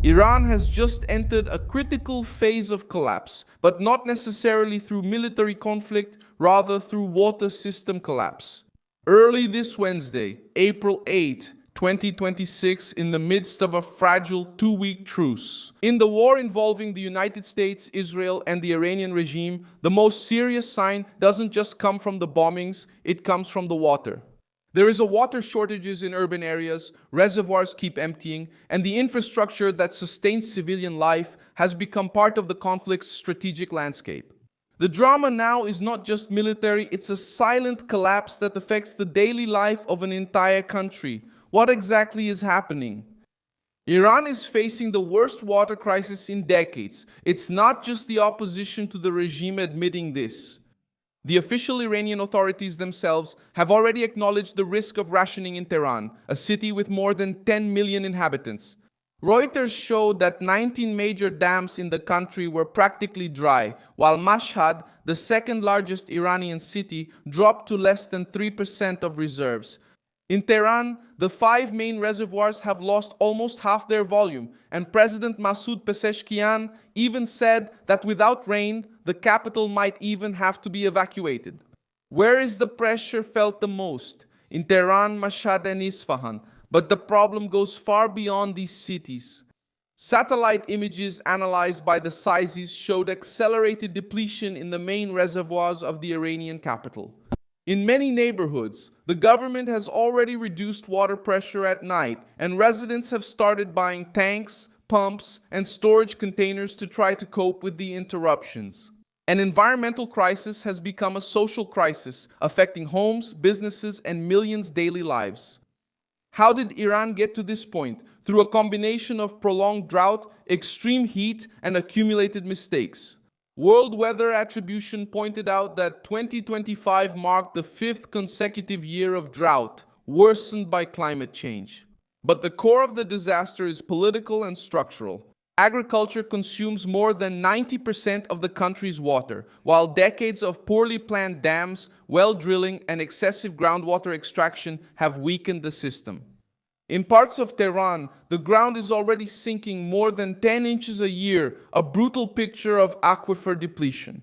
Iran has just entered a critical phase of collapse, but not necessarily through military conflict, rather through water system collapse. Early this Wednesday, April 8, 2026, in the midst of a fragile two-week truce. In the war involving the United States, Israel, and the Iranian regime, the most serious sign doesn't just come from the bombings, it comes from the water. There is a water shortages in urban areas, reservoirs keep emptying, and the infrastructure that sustains civilian life has become part of the conflict's strategic landscape. The drama now is not just military, it's a silent collapse that affects the daily life of an entire country. What exactly is happening? Iran is facing the worst water crisis in decades. It's not just the opposition to the regime admitting this. The official Iranian authorities themselves have already acknowledged the risk of rationing in Tehran, a city with more than 10 million inhabitants. Reuters showed that 19 major dams in the country were practically dry, while Mashhad, the second largest Iranian city, dropped to less than 3% of reserves. In Tehran, the 5 main reservoirs have lost almost half their volume, and President Masoud Pezeshkian even said that without rain, the capital might even have to be evacuated. Where is the pressure felt the most? In Tehran, Mashhad, and Isfahan. But the problem goes far beyond these cities. Satellite images analyzed by the SISES showed accelerated depletion in the main reservoirs of the Iranian capital. In many neighborhoods, the government has already reduced water pressure at night, and residents have started buying tanks, pumps, and storage containers to try to cope with the interruptions. An environmental crisis has become a social crisis, affecting homes, businesses, and millions' daily lives. How did Iran get to this point? Through a combination of prolonged drought, extreme heat, and accumulated mistakes. World Weather Attribution pointed out that 2025 marked the 5th consecutive year of drought, worsened by climate change. But the core of the disaster is political and structural. Agriculture consumes more than 90% of the country's water, while decades of poorly planned dams, well drilling, and excessive groundwater extraction have weakened the system. In parts of Tehran, the ground is already sinking more than 10 inches a year, a brutal picture of aquifer depletion.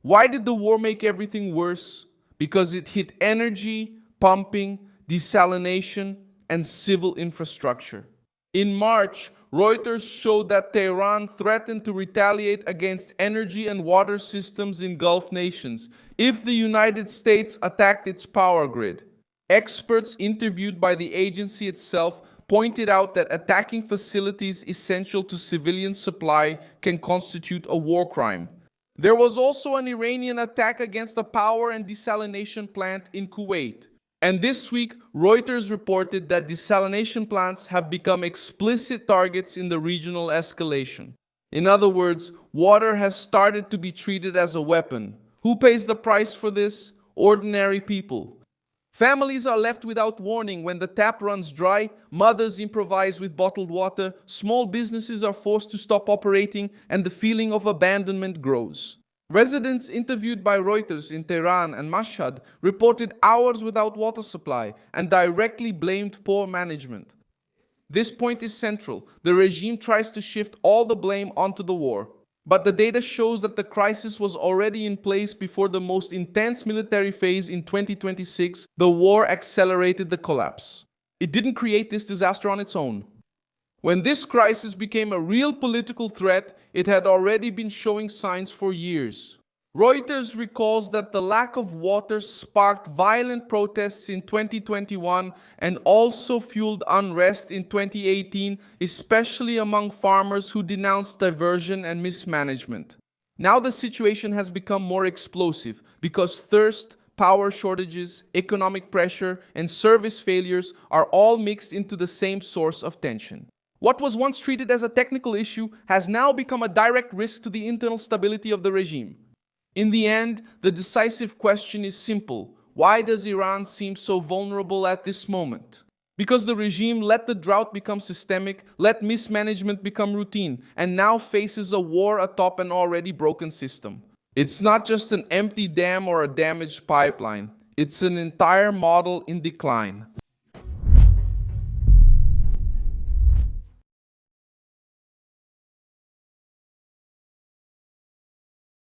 Why did the war make everything worse? Because it hit energy, pumping, desalination, and civil infrastructure. In March, Reuters showed that Tehran threatened to retaliate against energy and water systems in Gulf nations if the United States attacked its power grid. Experts interviewed by the agency itself pointed out that attacking facilities essential to civilian supply can constitute a war crime. There was also an Iranian attack against a power and desalination plant in Kuwait. And this week, Reuters reported that desalination plants have become explicit targets in the regional escalation. In other words, water has started to be treated as a weapon. Who pays the price for this? Ordinary people. Families are left without warning when the tap runs dry, mothers improvise with bottled water, small businesses are forced to stop operating, and the feeling of abandonment grows. Residents interviewed by Reuters in Tehran and Mashhad reported hours without water supply and directly blamed poor management. This point is central. The regime tries to shift all the blame onto the war. But the data shows that the crisis was already in place before the most intense military phase in 2026. The war accelerated the collapse. It didn't create this disaster on its own. When this crisis became a real political threat, it had already been showing signs for years. Reuters recalls that the lack of water sparked violent protests in 2021 and also fueled unrest in 2018, especially among farmers who denounced diversion and mismanagement. Now the situation has become more explosive because thirst, power shortages, economic pressure, and service failures are all mixed into the same source of tension. What was once treated as a technical issue has now become a direct risk to the internal stability of the regime. In the end, the decisive question is simple. Why does Iran seem so vulnerable at this moment? Because the regime let the drought become systemic, let mismanagement become routine, and now faces a war atop an already broken system. It's not just an empty dam or a damaged pipeline. It's an entire model in decline.